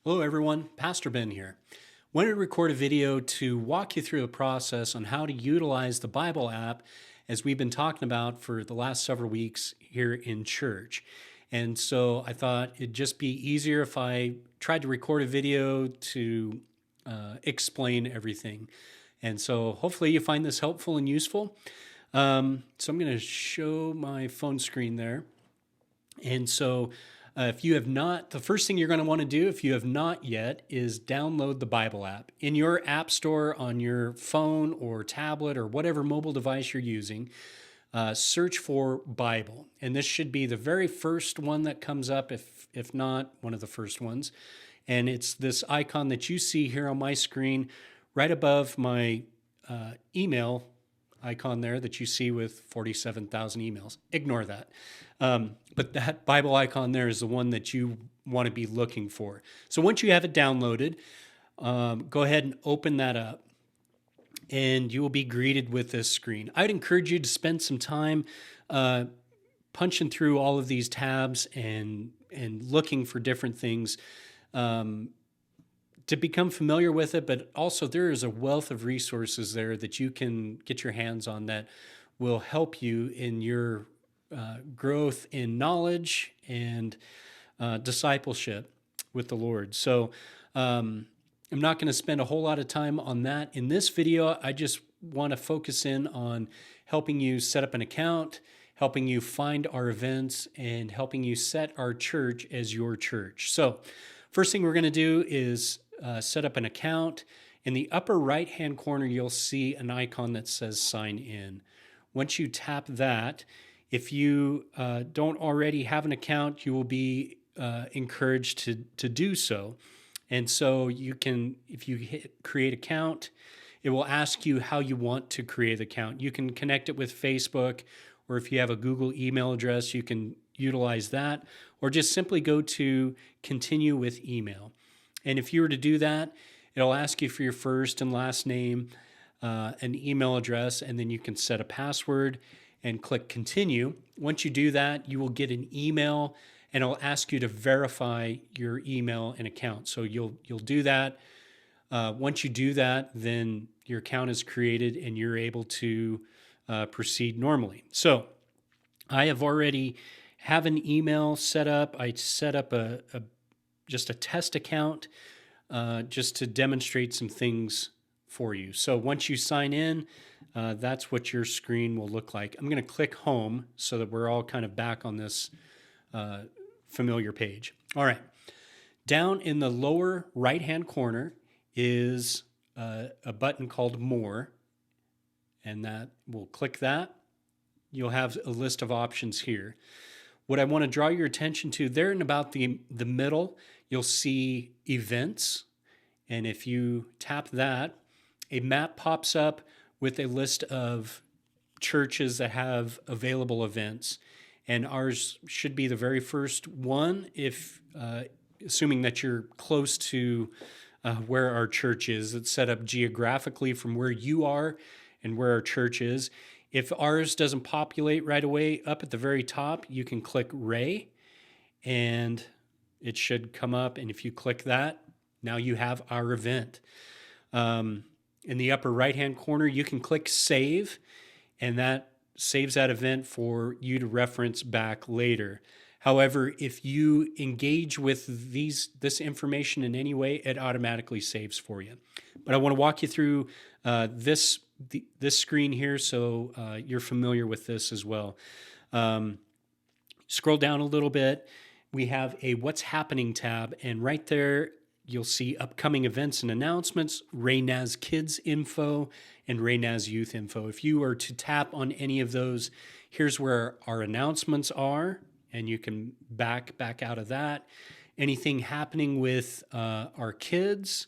Hello everyone, Pastor Ben here. Wanted to record a video to walk you through the process on how to utilize the Bible app as we've been talking about for the last several weeks here in church. And so I thought it'd just be easier if I tried to record a video to explain everything. And so hopefully you find this helpful and useful. So I'm going to show my phone screen there. And so if you have not, the first thing you're going to want to do, if you have not yet, is download the Bible app. In your app store on your phone or tablet or whatever mobile device you're using, search for Bible. And this should be the very first one that comes up, if not one of the first ones. And it's this icon that you see here on my screen right above my email icon there that you see with 47,000 emails. Ignore that. But that Bible icon there is the one that you want to be looking for. So once you have it downloaded, go ahead and open that up and you will be greeted with this screen. I'd encourage you to spend some time punching through all of these tabs and looking for different things to become familiar with it, but also there is a wealth of resources there that you can get your hands on that will help you in your growth in knowledge and discipleship with the Lord. So I'm not going to spend a whole lot of time on that. In this video, I just want to focus in on helping you set up an account, helping you find our events, and helping you set our church as your church. So first thing we're going to do is set up an account. In the upper right-hand corner, you'll see an icon that says sign in. Once you tap that, if you don't already have an account, you will be encouraged to do so. And so you can, if you hit create account, it will ask you how you want to create the account. You can connect it with Facebook, or if you have a Google email address, you can utilize that, or just simply go to continue with email. And if you were to do that, it'll ask you for your first and last name, an email address, and then you can set a password and click continue. Once you do that, you will get an email and it'll ask you to verify your email and account. So you'll do that. Once you do that, then your account is created and you're able to proceed normally. So I have already have an email set up. I set up just a test account just to demonstrate some things for you. So once you sign in, that's what your screen will look like. I'm going to click home so that we're all kind of back on this familiar page. All right. Down in the lower right-hand corner is a button called More, and that we'll click that. You'll have a list of options here. What I want to draw your attention to there in about the middle, you'll see events. And if you tap that, a map pops up with a list of churches that have available events. And ours should be the very first one, if assuming that you're close to where our church is. It's set up geographically from where you are and where our church is. If ours doesn't populate right away, up at the very top, you can click Wray, and it should come up. And if you click that, now you have our event. In the upper right-hand corner, you can click Save, and that saves that event for you to reference back later. However, if you engage with this information in any way, it automatically saves for you. But I want to walk you through this screen here so you're familiar with this as well. Scroll down a little bit. We have a What's Happening tab, and right there you'll see upcoming events and announcements, Wray Naz Kids info, and Wray Naz Youth info. If you were to tap on any of those, here's where our announcements are, and you can back out of that. Anything happening with our kids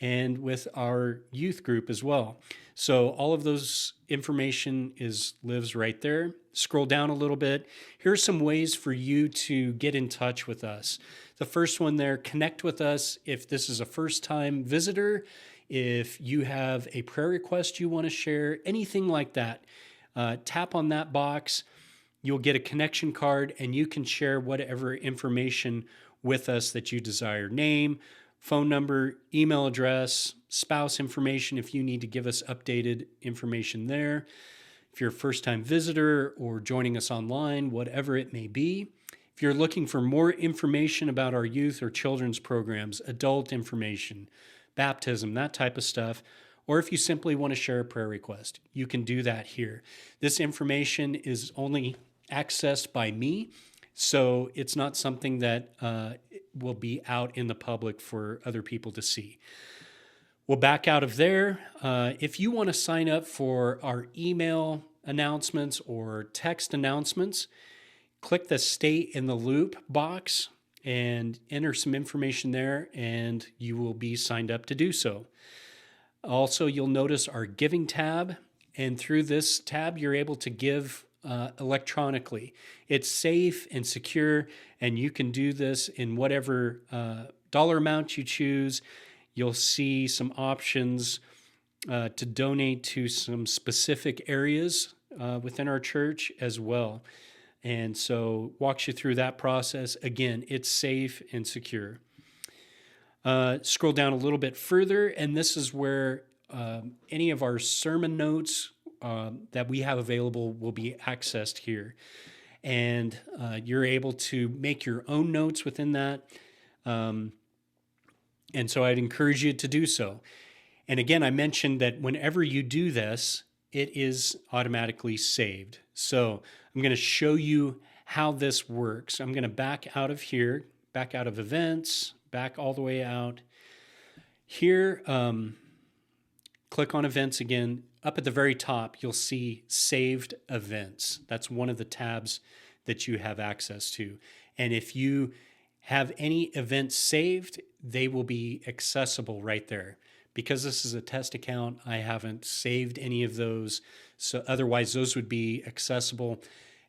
and with our youth group as well. So all of those information lives right there. Scroll down a little bit. Here's some ways for you to get in touch with us. The first one there, connect with us if this is a first-time visitor, if you have a prayer request you want to share, anything like that. Tap on that box. You'll get a connection card, and you can share whatever information with us that you desire. Name, phone number, email address, spouse information if you need to give us updated information there. If you're a first-time visitor or joining us online, whatever it may be. If you're looking for more information about our youth or children's programs, adult information, baptism, that type of stuff, or if you simply want to share a prayer request, you can do that here. This information is only accessed by me, so it's not something that will be out in the public for other people to see. We'll back out of there. If you want to sign up for our email announcements or text announcements, click the Stay in the Loop box and enter some information there, and you will be signed up to do so. Also, you'll notice our giving tab, and through this tab, you're able to give electronically. It's safe and secure, and you can do this in whatever dollar amount you choose. You'll see some options to donate to some specific areas within our church as well. And so walks you through that process. Again, it's safe and secure. Scroll down a little bit further, and this is where any of our sermon notes that we have available will be accessed here. And you're able to make your own notes within that. And so I'd encourage you to do so. And again, I mentioned that whenever you do this, it is automatically saved. So I'm going to show you how this works. I'm going to back out of here, back out of events, back all the way out. Here, click on events again. Up at the very top, you'll see saved events. That's one of the tabs that you have access to. And if you have any events saved, they will be accessible right there. Because this is a test account, I haven't saved any of those. So otherwise, those would be accessible.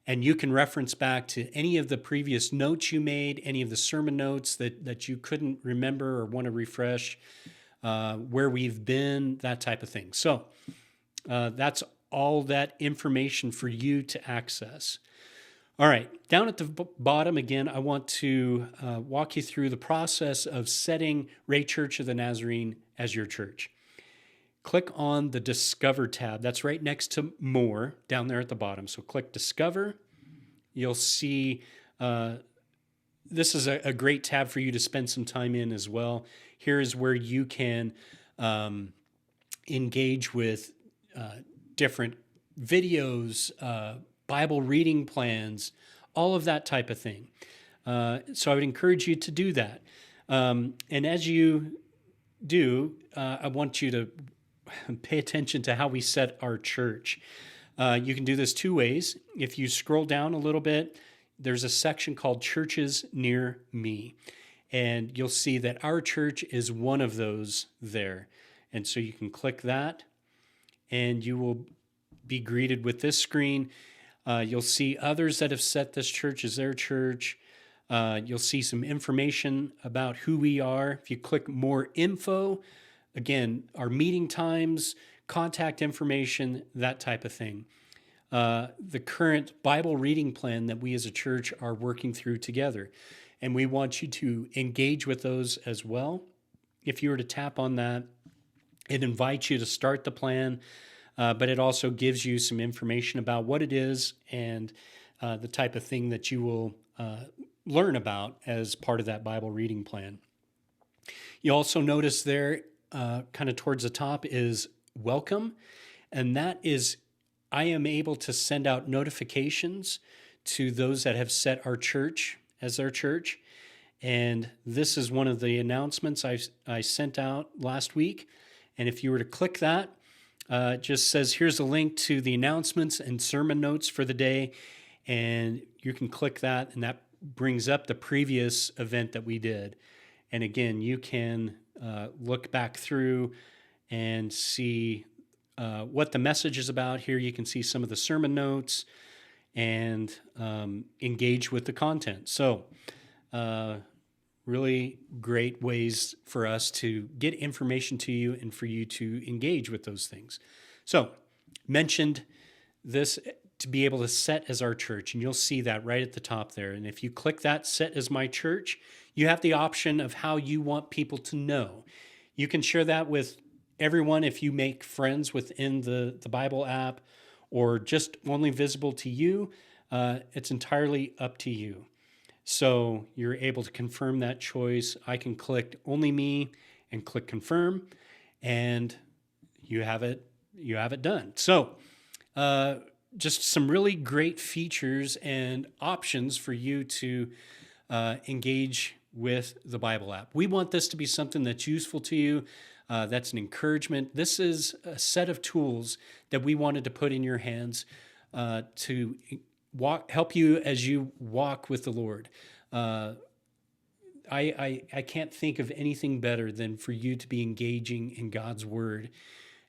And you can reference back to any of the previous notes you made, any of the sermon notes that you couldn't remember or want to refresh, where we've been, that type of thing. So that's all that information for you to access. All right, down at the bottom again, I want to walk you through the process of setting Wray Church of the Nazarene as your church. Click on the Discover tab. That's right next to More down there at the bottom. So click Discover. You'll see this is a great tab for you to spend some time in as well. Here is where you can engage with different videos, Bible reading plans, all of that type of thing. So I would encourage you to do that. And as you do, I want you to pay attention to how we set our church. You can do this two ways. If you scroll down a little bit, there's a section called Churches Near Me. And you'll see that our church is one of those there. And so you can click that, and you will be greeted with this screen. You'll see others that have set this church as their church. You'll see some information about who we are. If you click More Info, again, our meeting times, contact information, that type of thing. The current Bible reading plan that we as a church are working through together. And we want you to engage with those as well. If you were to tap on that, it invites you to start the plan, but it also gives you some information about what it is and the type of thing that you will learn about as part of that Bible reading plan. You also notice there, kind of towards the top, is welcome. And that is, I am able to send out notifications to those that have set our church as their church. And this is one of the announcements I sent out last week. And if you were to click that, it just says, here's a link to the announcements and sermon notes for the day. And you can click that, and that brings up the previous event that we did. And again, you can look back through and see what the message is about. Here you can see some of the sermon notes and engage with the content. So really great ways for us to get information to you and for you to engage with those things. So mentioned this to be able to set as our church, and you'll see that right at the top there. And if you click that, Set as My Church, You have the option of how you want people to know. You can share that with everyone if you make friends within the Bible app, or just only visible to you. It's entirely up to you. So you're able to confirm that choice. I can click only me and click confirm, and you have it done. So just some really great features and options for you to engage with the Bible app. We want this to be something that's useful to you. That's an encouragement. This is a set of tools that we wanted to put in your hands to help you as you walk with the Lord. I can't think of anything better than for you to be engaging in God's word.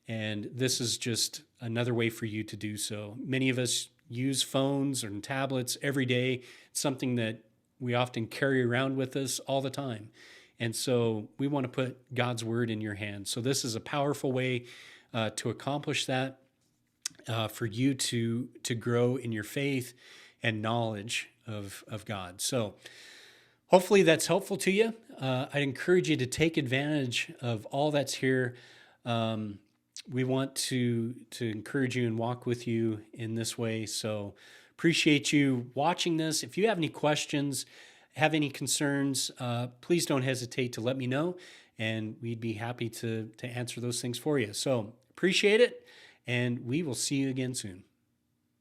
And this is just another way for you to do so. Many of us use phones and tablets every day. It's something that we often carry around with us all the time. And so we want to put God's word in your hands. So this is a powerful way to accomplish that, for you to grow in your faith and knowledge of God. So hopefully that's helpful to you. I'd encourage you to take advantage of all that's here. We want to encourage you and walk with you in this way. So appreciate you watching this. If you have any questions, have any concerns, please don't hesitate to let me know, and we'd be happy to answer those things for you. So appreciate it, and we will see you again soon.